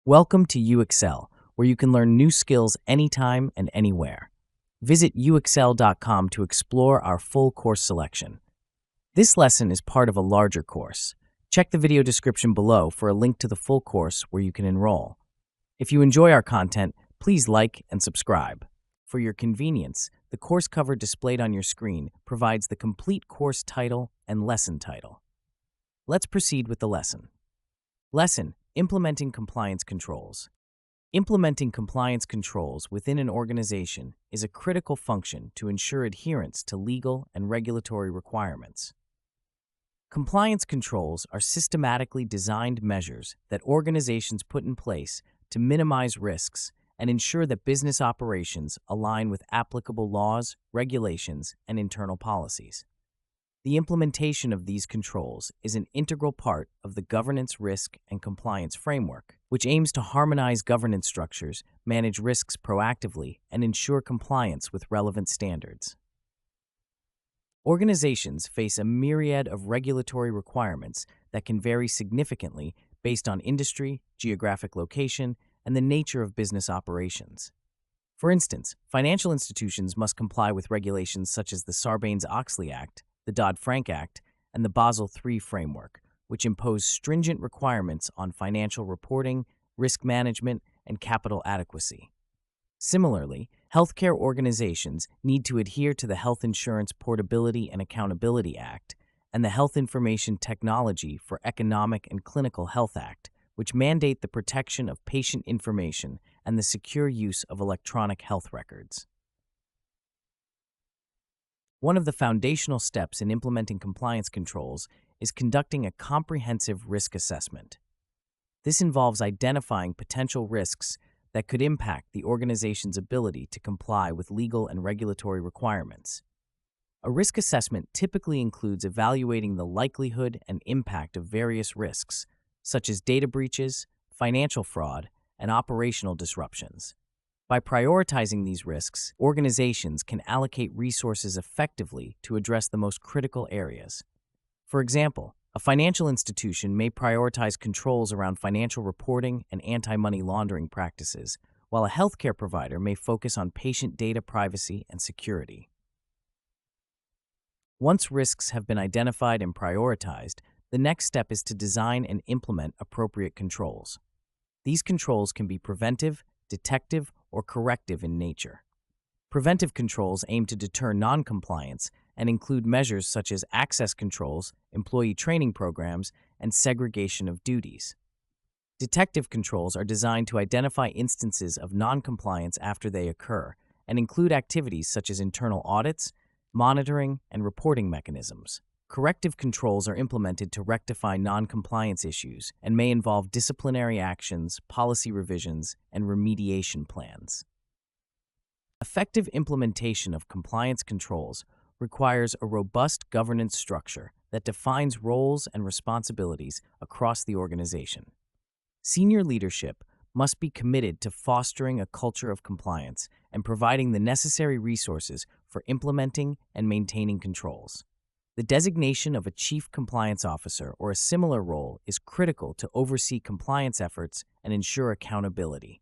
Welcome to UXL, where you can learn new skills anytime and anywhere. Visit uxl.com to explore our full course selection. This lesson is part of a larger course. Check the video description below for a link to the full course where you can enroll. If you enjoy our content, please like and subscribe. For your convenience, the course cover displayed on your screen provides the complete course title and lesson title. Let's proceed with the lesson. Lesson: Implementing compliance controls. Implementing compliance controls within an organization is a critical function to ensure adherence to legal and regulatory requirements. Compliance controls are systematically designed measures that organizations put in place to minimize risks and ensure that business operations align with applicable laws, regulations, and internal policies. The implementation of these controls is an integral part of the governance, risk, and compliance framework, which aims to harmonize governance structures, manage risks proactively, and ensure compliance with relevant standards. Organizations face a myriad of regulatory requirements that can vary significantly based on industry, geographic location, and the nature of business operations. For instance, financial institutions must comply with regulations such as the Sarbanes-Oxley Act, the Dodd-Frank Act, and the Basel III framework, which impose stringent requirements on financial reporting, risk management, and capital adequacy. Similarly, healthcare organizations need to adhere to the Health Insurance Portability and Accountability Act and the Health Information Technology for Economic and Clinical Health Act, which mandate the protection of patient information and the secure use of electronic health records. One of the foundational steps in implementing compliance controls is conducting a comprehensive risk assessment. This involves identifying potential risks that could impact the organization's ability to comply with legal and regulatory requirements. A risk assessment typically includes evaluating the likelihood and impact of various risks, such as data breaches, financial fraud, and operational disruptions. By prioritizing these risks, organizations can allocate resources effectively to address the most critical areas. For example, a financial institution may prioritize controls around financial reporting and anti-money laundering practices, while a healthcare provider may focus on patient data privacy and security. Once risks have been identified and prioritized, the next step is to design and implement appropriate controls. These controls can be preventive, detective, or corrective in nature. Preventive controls aim to deter non-compliance and include measures such as access controls, employee training programs, and segregation of duties. Detective controls are designed to identify instances of non-compliance after they occur and include activities such as internal audits, monitoring, and reporting mechanisms. Corrective controls are implemented to rectify non-compliance issues and may involve disciplinary actions, policy revisions, and remediation plans. Effective implementation of compliance controls requires a robust governance structure that defines roles and responsibilities across the organization. Senior leadership must be committed to fostering a culture of compliance and providing the necessary resources for implementing and maintaining controls. The designation of a chief compliance officer or a similar role is critical to oversee compliance efforts and ensure accountability.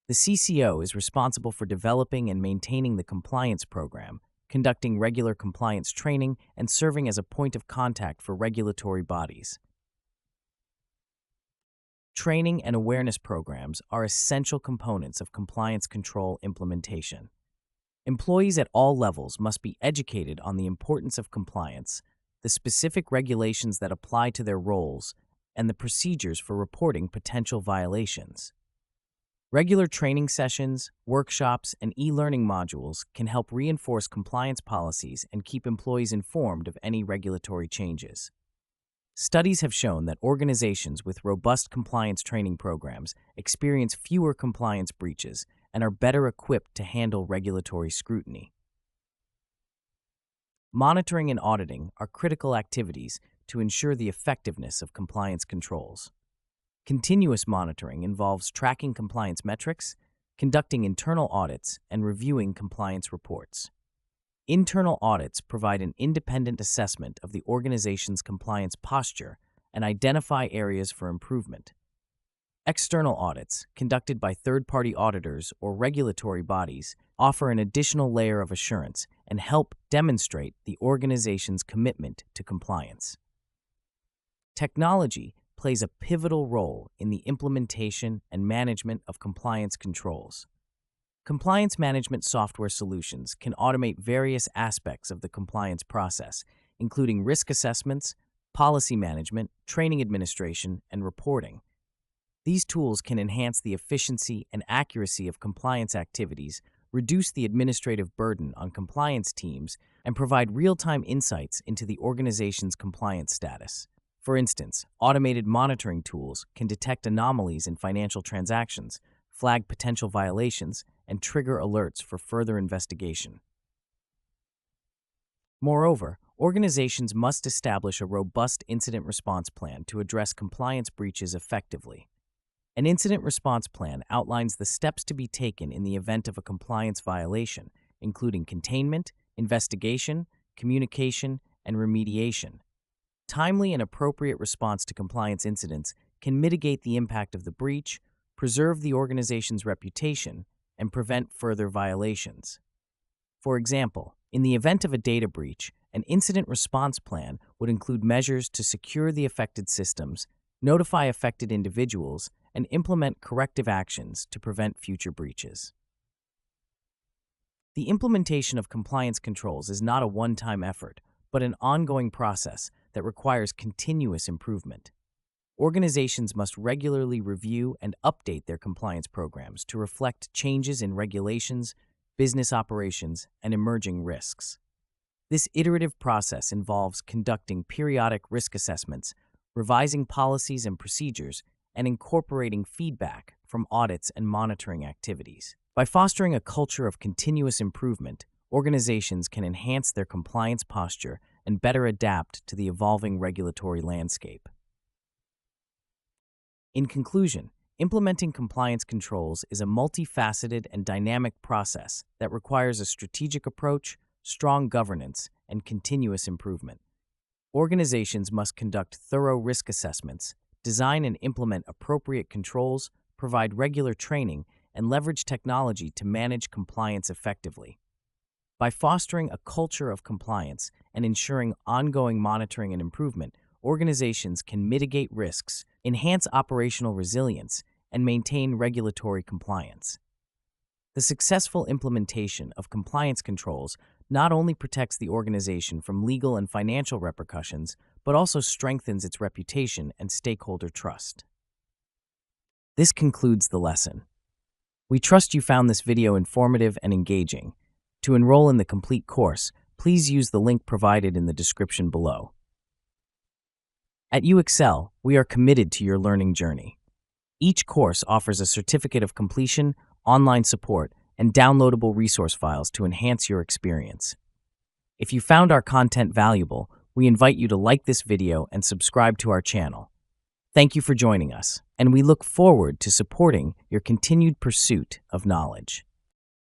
The CCO is responsible for developing and maintaining the compliance program, conducting regular compliance training, and serving as a point of contact for regulatory bodies. Training and awareness programs are essential components of compliance control implementation. Employees at all levels must be educated on the importance of compliance, the specific regulations that apply to their roles, and the procedures for reporting potential violations. Regular training sessions, workshops, and e-learning modules can help reinforce compliance policies and keep employees informed of any regulatory changes. Studies have shown that organizations with robust compliance training programs experience fewer compliance breaches and are better equipped to handle regulatory scrutiny. Monitoring and auditing are critical activities to ensure the effectiveness of compliance controls. Continuous monitoring involves tracking compliance metrics, conducting internal audits, and reviewing compliance reports. Internal audits provide an independent assessment of the organization's compliance posture and identify areas for improvement. External audits, conducted by third-party auditors or regulatory bodies, offer an additional layer of assurance and help demonstrate the organization's commitment to compliance. Technology plays a pivotal role in the implementation and management of compliance controls. Compliance management software solutions can automate various aspects of the compliance process, including risk assessments, policy management, training administration, and reporting. These tools can enhance the efficiency and accuracy of compliance activities, reduce the administrative burden on compliance teams, and provide real-time insights into the organization's compliance status. For instance, automated monitoring tools can detect anomalies in financial transactions, flag potential violations, and trigger alerts for further investigation. Moreover, organizations must establish a robust incident response plan to address compliance breaches effectively. An incident response plan outlines the steps to be taken in the event of a compliance violation, including containment, investigation, communication, and remediation. Timely and appropriate response to compliance incidents can mitigate the impact of the breach, preserve the organization's reputation, and prevent further violations. For example, in the event of a data breach, an incident response plan would include measures to secure the affected systems, notify affected individuals, and implement corrective actions to prevent future breaches. The implementation of compliance controls is not a one-time effort, but an ongoing process that requires continuous improvement. Organizations must regularly review and update their compliance programs to reflect changes in regulations, business operations, and emerging risks. This iterative process involves conducting periodic risk assessments, revising policies and procedures, and incorporating feedback from audits and monitoring activities. By fostering a culture of continuous improvement, organizations can enhance their compliance posture and better adapt to the evolving regulatory landscape. In conclusion, implementing compliance controls is a multifaceted and dynamic process that requires a strategic approach, strong governance, and continuous improvement. Organizations must conduct thorough risk assessments, design and implement appropriate controls, provide regular training, and leverage technology to manage compliance effectively. By fostering a culture of compliance and ensuring ongoing monitoring and improvement, organizations can mitigate risks, enhance operational resilience, and maintain regulatory compliance. The successful implementation of compliance controls not only protects the organization from legal and financial repercussions, but also strengthens its reputation and stakeholder trust. This concludes the lesson. We trust you found this video informative and engaging. To enroll in the complete course, please use the link provided in the description below. At UExcel, we are committed to your learning journey. Each course offers a certificate of completion, online support, and downloadable resource files to enhance your experience. If you found our content valuable, we invite you to like this video and subscribe to our channel. Thank you for joining us, and we look forward to supporting your continued pursuit of knowledge.